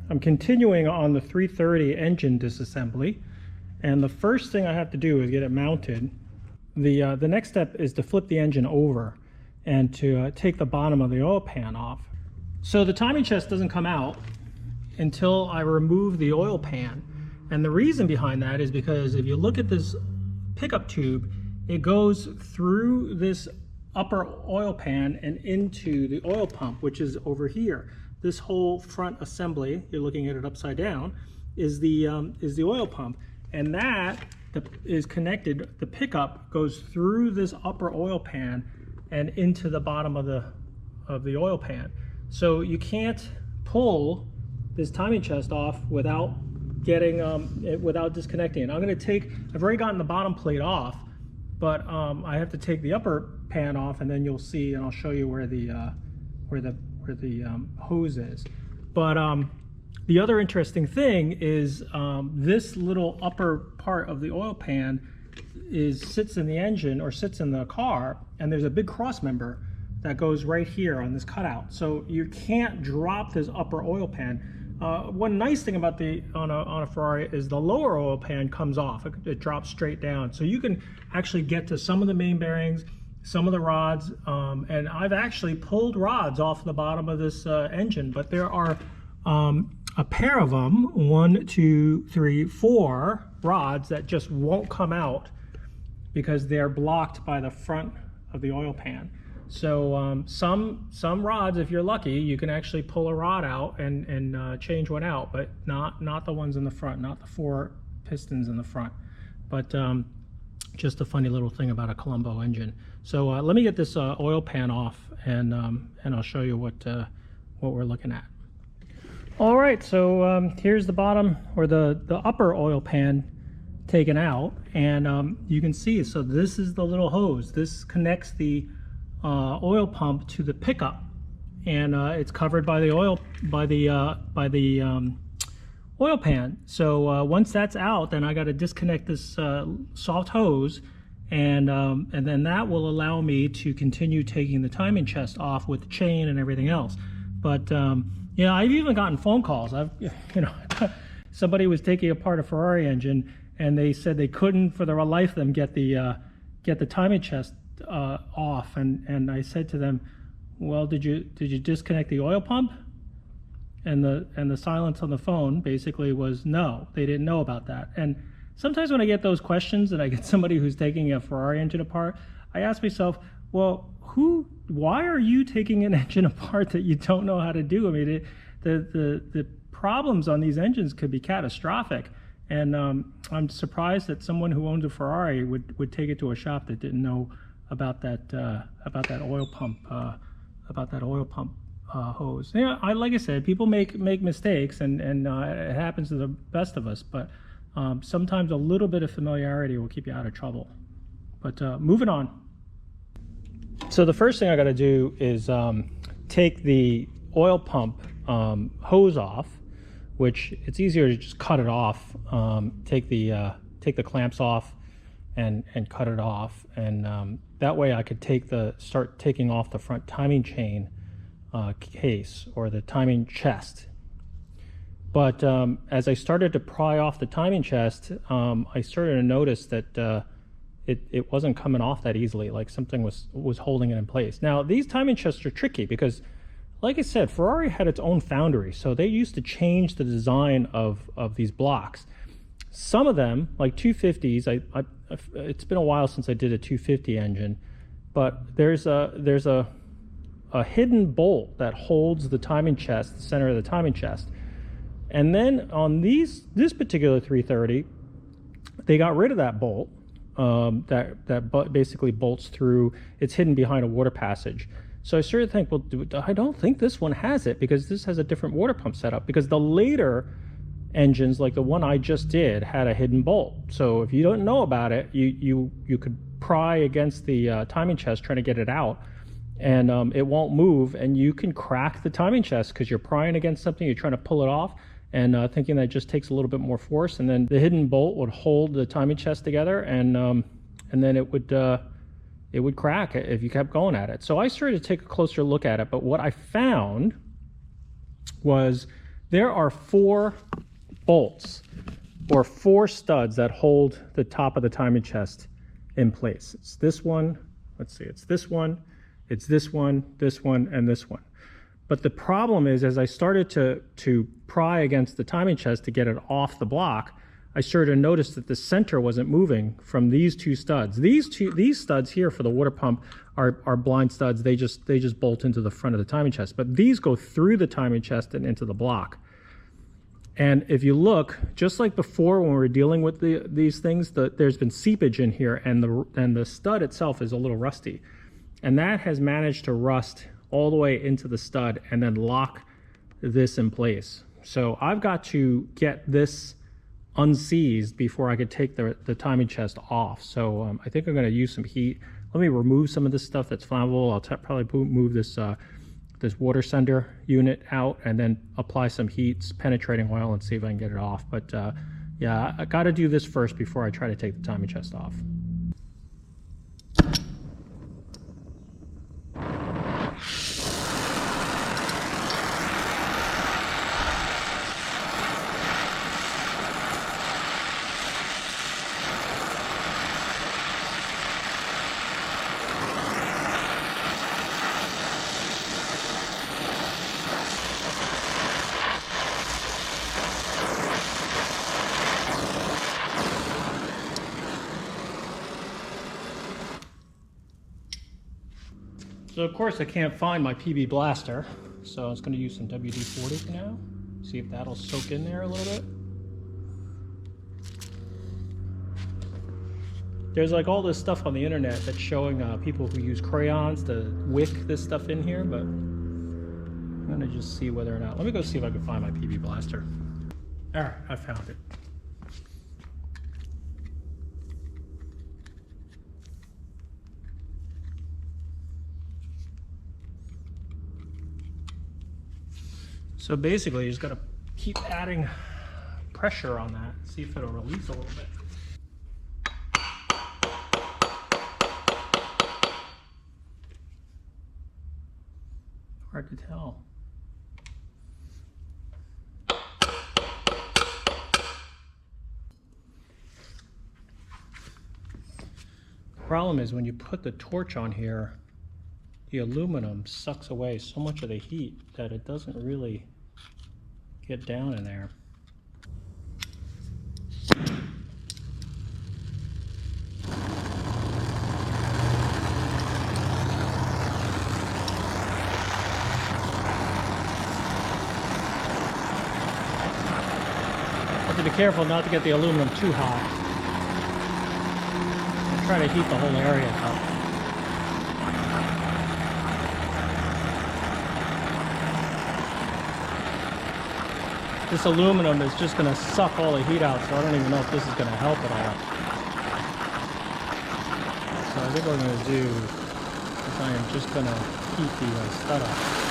I'm continuing on the 330 engine disassembly, and the first thing I have to do is get it mounted. The next step is to flip the engine over and to take the bottom of the oil pan off. So the timing chest doesn't come out until I remove the oil pan, and the reason behind that is because if you look at this pickup tube, it goes through this upper oil pan and into the oil pump, which is over here. This whole front assembly, you're looking at it upside down, is the oil pump, and that is connected. The pickup goes through this upper oil pan and into the bottom of the oil pan. So you can't pull this timing chest off without getting without disconnecting it. I've already gotten the bottom plate off, but I have to take the upper pan off, and then you'll see, and I'll show you where the hose is. But the other interesting thing is this little upper part of the oil pan sits in the engine, or sits in the car, and there's a big cross member that goes right here on this cutout. So you can't drop this upper oil pan. One nice thing about on a Ferrari is the lower oil pan comes off. It drops straight down, so you can actually get to some of the main bearings, some of the rods, and I've actually pulled rods off the bottom of this engine, but there are a pair of them, 1, 2, 3, 4 rods that just won't come out because they're blocked by the front of the oil pan. So some rods, if you're lucky, you can actually pull a rod out and change one out, but not the ones in the front, not the 4 pistons in the front. But just a funny little thing about a Colombo engine. So let me get this oil pan off, and I'll show you what we're looking at. All right, so here's the bottom, or the upper oil pan taken out, and you can see, so this is the little hose. This connects the oil pump to the pickup, and it's covered by the oil oil pan. So once that's out, then I got to disconnect this soft hose, and then that will allow me to continue taking the timing chest off with the chain and everything else. But yeah, I've even gotten phone calls. Somebody was taking apart a Ferrari engine, and they said they couldn't for the life of them get the timing chest off, and I said to them, well, did you disconnect the oil pump? And the silence on the phone basically was no, they didn't know about that. And sometimes when I get those questions and I get somebody who's taking a Ferrari engine apart, I ask myself, well, why are you taking an engine apart that you don't know how to do? I mean, the problems on these engines could be catastrophic. And I'm surprised that someone who owns a Ferrari would take it to a shop that didn't know about that oil pump hose. Yeah, like I said, people make mistakes, and it happens to the best of us. But sometimes a little bit of familiarity will keep you out of trouble. But moving on. So the first thing I got to do is take the oil pump hose off, which it's easier to just cut it off. Take the clamps off and cut it off, and that way I could start taking off the front timing chain case, or the timing chest. But as I started to pry off the timing chest, I started to notice that it wasn't coming off that easily, like something was holding it in place. Now, these timing chests are tricky because, like I said, Ferrari had its own foundry, so they used to change the design of these blocks. Some of them, like 250s, it's been a while since I did a 250 engine, but there's a hidden bolt that holds the timing chest, the center of the timing chest. And then on this particular 330, they got rid of that bolt. That basically bolts through. It's hidden behind a water passage. So I started to think, well, I don't think this one has it, because this has a different water pump setup, because the later engines, like the one I just did, had a hidden bolt. So if you don't know about it, you could pry against the timing chest trying to get it out, and it won't move, and you can crack the timing chest because you're prying against something, you're trying to pull it off, and thinking that just takes a little bit more force, and then the hidden bolt would hold the timing chest together, and then it would crack if you kept going at it. So I started to take a closer look at it, but what I found was There are 4 bolts or 4 studs that hold the top of the timing chest in place. It's this one, let's see, it's this one, it's this one, and this one. But the problem is, as I started to pry against the timing chest to get it off the block, I started to notice that the center wasn't moving from these 2 studs. These studs here for the water pump are blind studs. They just bolt into the front of the timing chest. But these go through the timing chest and into the block. And if you look, just like before when we were dealing with these things, there's been seepage in here, and the stud itself is a little rusty. And that has managed to rust all the way into the stud and then lock this in place. So I've got to get this unseized before I could take the timing chest off. So I think I'm going to use some heat. Let me remove some of this stuff that's flammable. I'll probably move this this water sender unit out and then apply some heat, penetrating oil, and see if I can get it off. But yeah, I got to do this first before I try to take the timing chest off. So of course I can't find my PB blaster, so I was going to use some WD-40 for now. See if that'll soak in there a little bit. There's like all this stuff on the internet that's showing people who use crayons to wick this stuff in here, but I'm going to just see whether or not. Let me go see if I can find my PB blaster. All right, I found it. So basically, you just got to keep adding pressure on that, see if it'll release a little bit. Hard to tell. The problem is when you put the torch on here, the aluminum sucks away so much of the heat that it doesn't really get down in there. Have to be careful not to get the aluminum too hot. Try to heat the whole area up. This aluminum is just going to suck all the heat out, so I don't even know if this is going to help at all. So I think what I'm going to do is I am just going to heat the stud up.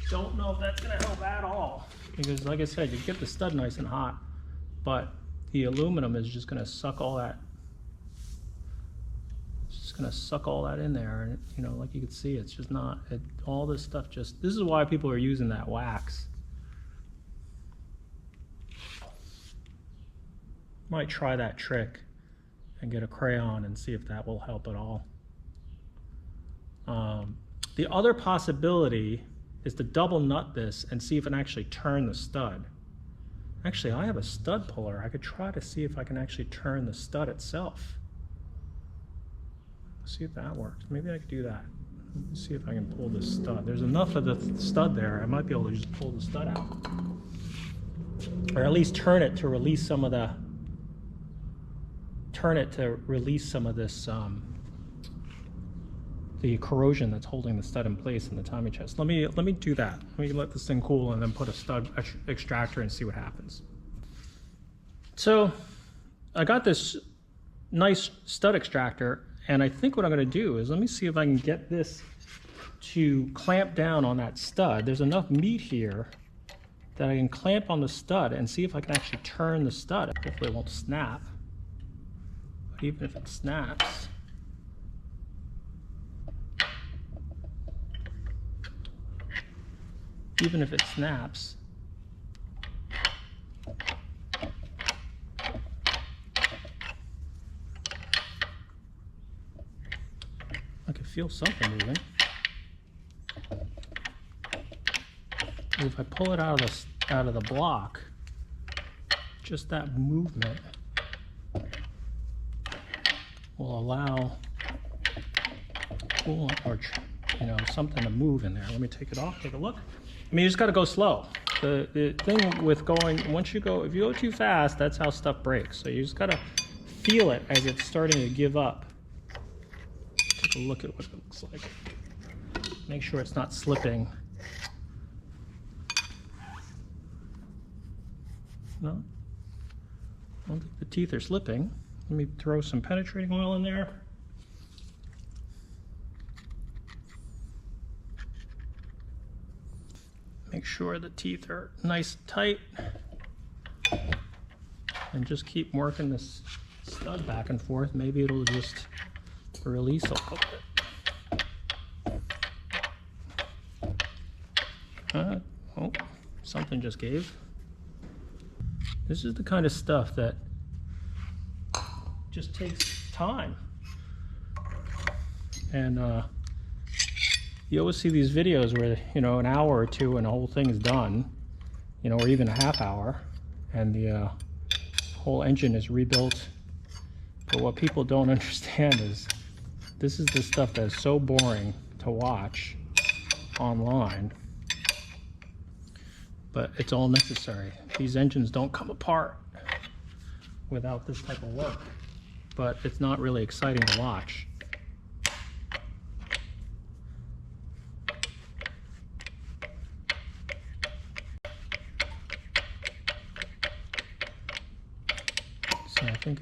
Don't know if that's going to help at all, because like I said, you get the stud nice and hot, but the aluminum is just going to suck all that. It's just going to suck all that in there, and you know, like you can see, it's just not. All this stuff just. This is why people are using that wax. Might try that trick and get a crayon and see if that will help at all. The other possibility is to double nut this and see if it can actually turn the stud. Actually, I have a stud puller. I could try to see if I can actually turn the stud itself. See if that works. Maybe I could do that. Let's see if I can pull this stud. There's enough of the stud there. I might be able to just pull the stud out. Or at least turn it to release some of the, this, the corrosion that's holding the stud in place in the timing chest. Let me do that. Let me let this thing cool and then put a stud extractor and see what happens. So I got this nice stud extractor, And I think what I'm going to do is, let me see if I can get this to clamp down on that stud. There's enough meat here that I can clamp on the stud and see if I can actually turn the stud. Hopefully it won't snap. But even if it snaps, I can feel something moving. If I pull it out of the block, just that movement will allow coolant or something to move in there. Let me take it off, take a look. I mean, you just got to go slow. The thing with going, if you go too fast, that's how stuff breaks. So you just got to feel it as it's starting to give up. Take a look at what it looks like. Make sure it's not slipping. No, I don't think the teeth are slipping. Let me throw some penetrating oil in there. Make sure the teeth are nice and tight. And just keep working this stud back and forth. Maybe it'll just release a little bit. Oh, something just gave. This is the kind of stuff that just takes time. And you always see these videos where, an hour or two and the whole thing is done, or even a half hour, and the whole engine is rebuilt. But what people don't understand is this is the stuff that is so boring to watch online. But it's all necessary. These engines don't come apart without this type of work, but it's not really exciting to watch. So I think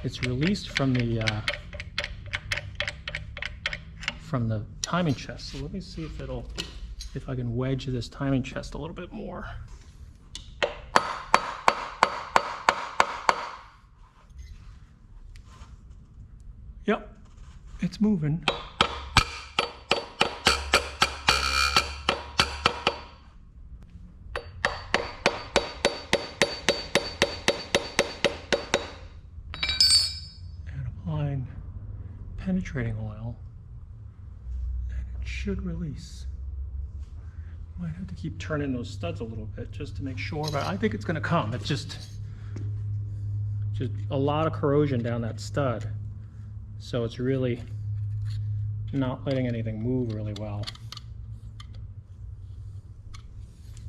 it's released from the timing chest. So let me see if I can wedge this timing chest a little bit more. Yep, it's moving. And applying penetrating oil, and it should release. Might have to keep turning those studs a little bit just to make sure, but I think it's going to come. It's just a lot of corrosion down that stud. So it's really not letting anything move really well.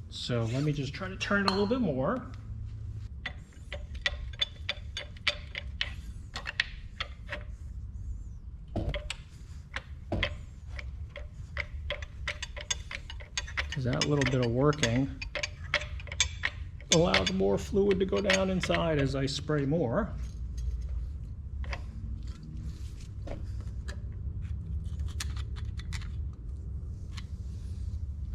So let me just try to turn it a little bit more. Because that little bit of working allows more fluid to go down inside as I spray more.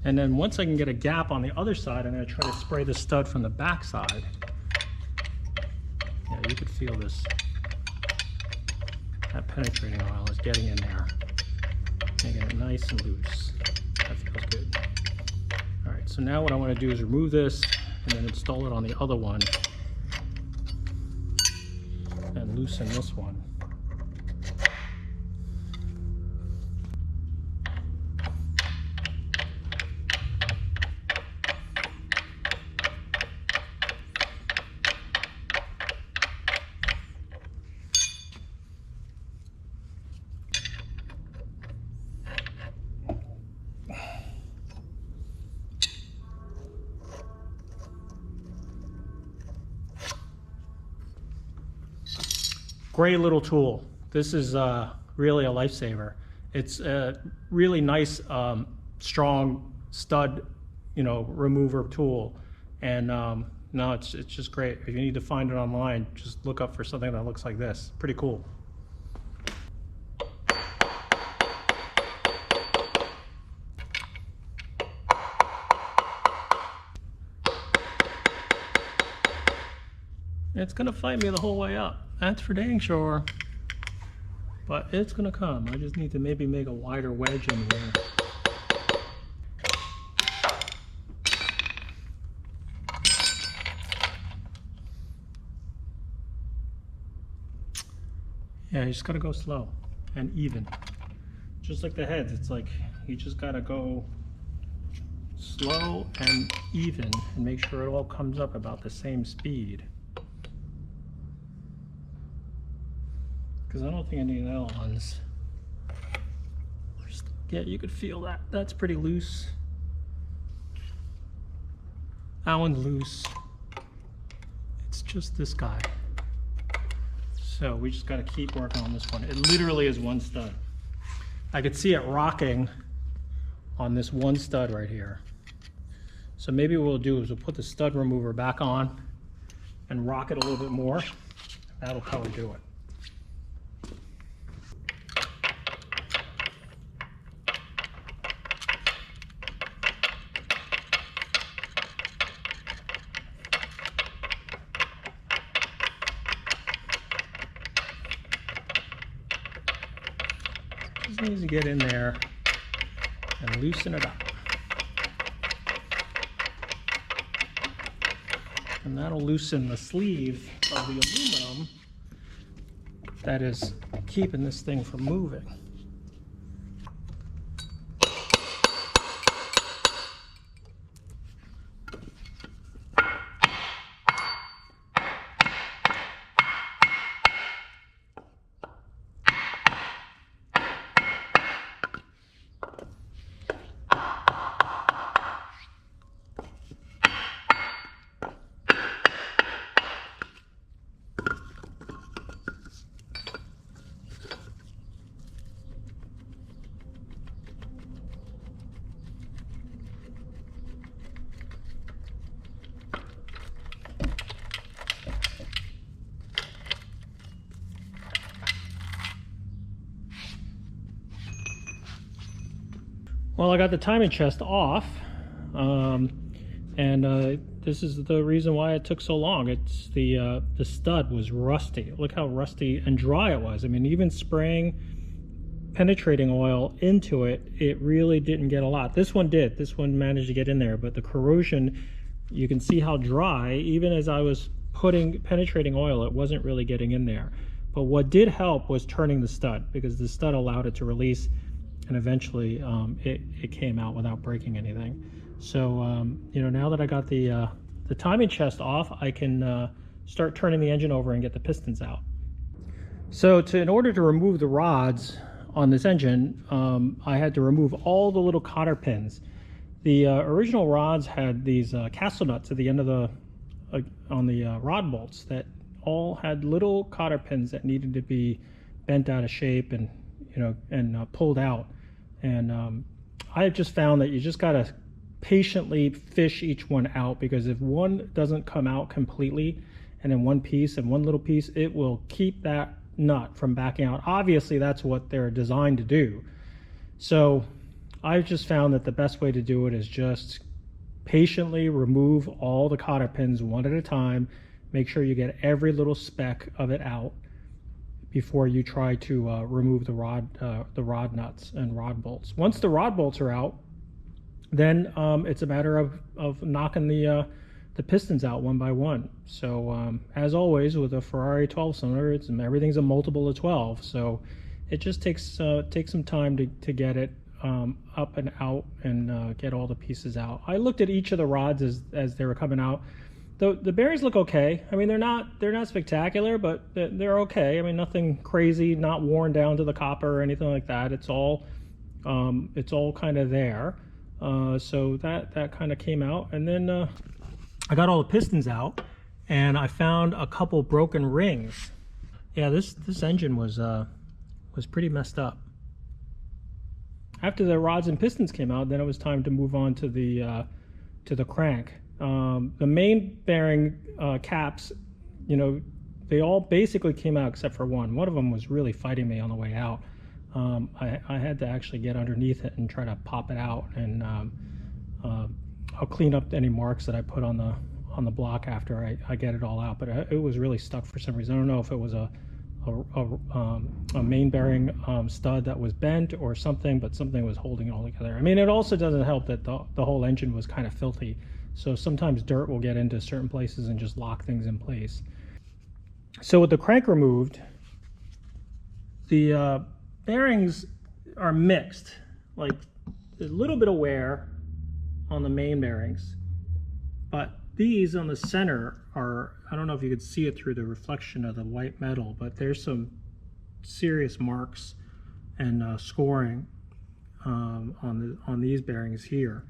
And then once I can get a gap on the other side, I'm going to try to spray the stud from the back side. Yeah, you could feel this. That penetrating oil is getting in there, making it nice and loose. That feels good. All right, so now what I want to do is remove this and then install it on the other one and loosen this one. Great little tool. This is really a lifesaver. It's a really nice, strong stud, remover tool. And no, it's just great. If you need to find it online, just look up for something that looks like this. Pretty cool. It's gonna fight me the whole way up. That's for dang sure. But it's gonna come. I just need to maybe make a wider wedge in here. Yeah, you just gotta go slow and even. Just like the heads, it's like you just gotta go slow and even and make sure it all comes up about the same speed. Because I don't think any of the other ones. Yeah, you could feel that. That's pretty loose. That one's loose. It's just this guy. So we just got to keep working on this one. It literally is one stud. I could see it rocking on this one stud right here. So maybe what we'll do is we'll put the stud remover back on and rock it a little bit more. That'll probably do it. Just needs to get in there and loosen it up. And that'll loosen the sleeve of the aluminum that is keeping this thing from moving. Well, I got the timing chest off, this is the reason why it took so long. It's the stud was rusty. Look how rusty and dry it was. I mean, even spraying penetrating oil into it, it really didn't get a lot. This one did. This one managed to get in there, but the corrosion, you can see how dry, even as I was putting penetrating oil, it wasn't really getting in there. But what did help was turning the stud, because the stud allowed it to release, and eventually it came out without breaking anything. So you know, now that I got the timing chest off, I can start turning the engine over and get the pistons out. So in order to remove the rods on this engine, I had to remove all the little cotter pins. The original rods had these castle nuts at the end of the on the rod bolts that all had little cotter pins that needed to be bent out of shape and pulled out. And I just found that you just gotta patiently fish each one out, because if one doesn't come out completely and in one piece and one little piece, it will keep that nut from backing out. Obviously that's what they're designed to do. So I've just found that the best way to do it is just patiently remove all the cotter pins one at a time. Make sure you get every little speck of it out before you try to remove the rod nuts and rod bolts. Once the rod bolts are out, then it's a matter of knocking the pistons out one by one. So as always with a Ferrari 12-cylinder, everything's a multiple of 12. So it just takes some time to get it up and out and get all the pieces out. I looked at each of the rods as they were coming out. The bearings look okay. I mean, they're not spectacular, but they're okay. I mean, nothing crazy, not worn down to the copper or anything like that. It's all kind of there. So that kind of came out, and then I got all the pistons out, and I found a couple broken rings. Yeah, this engine was pretty messed up. After the rods and pistons came out, then it was time to move on to the crank. The main bearing caps, they all basically came out except for one. One of them was really fighting me on the way out. I had to actually get underneath it and try to pop it out, and I'll clean up any marks that I put on on the block after I get it all out, but it was really stuck for some reason. I don't know if it was a main bearing stud that was bent or something, but something was holding it all together. I mean, it also doesn't help that the whole engine was kind of filthy, so sometimes dirt will get into certain places and just lock things in place. So with the crank removed, the bearings are mixed. Like, there's a little bit of wear on the main bearings, but these on the center are, I don't know if you could see it through the reflection of the white metal, but there's some serious marks and scoring on these bearings here.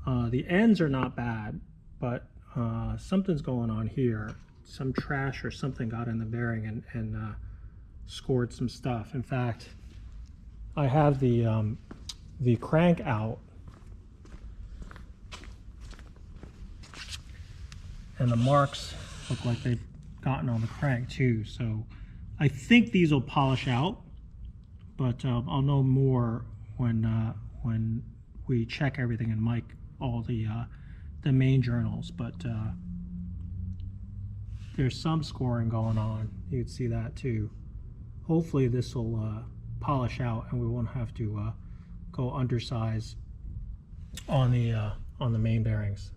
The ends are not bad, but something's going on here. Some trash or something got in the bearing and scored some stuff. In fact, I have the crank out, and the marks look like they've gotten on the crank too. So I think these will polish out, but I'll know more when we check everything and mic all the main journals. But there's some scoring going on. You can see that too. Hopefully this will polish out and we won't have to go undersize on the main bearings.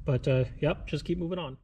But yep, just keep moving on.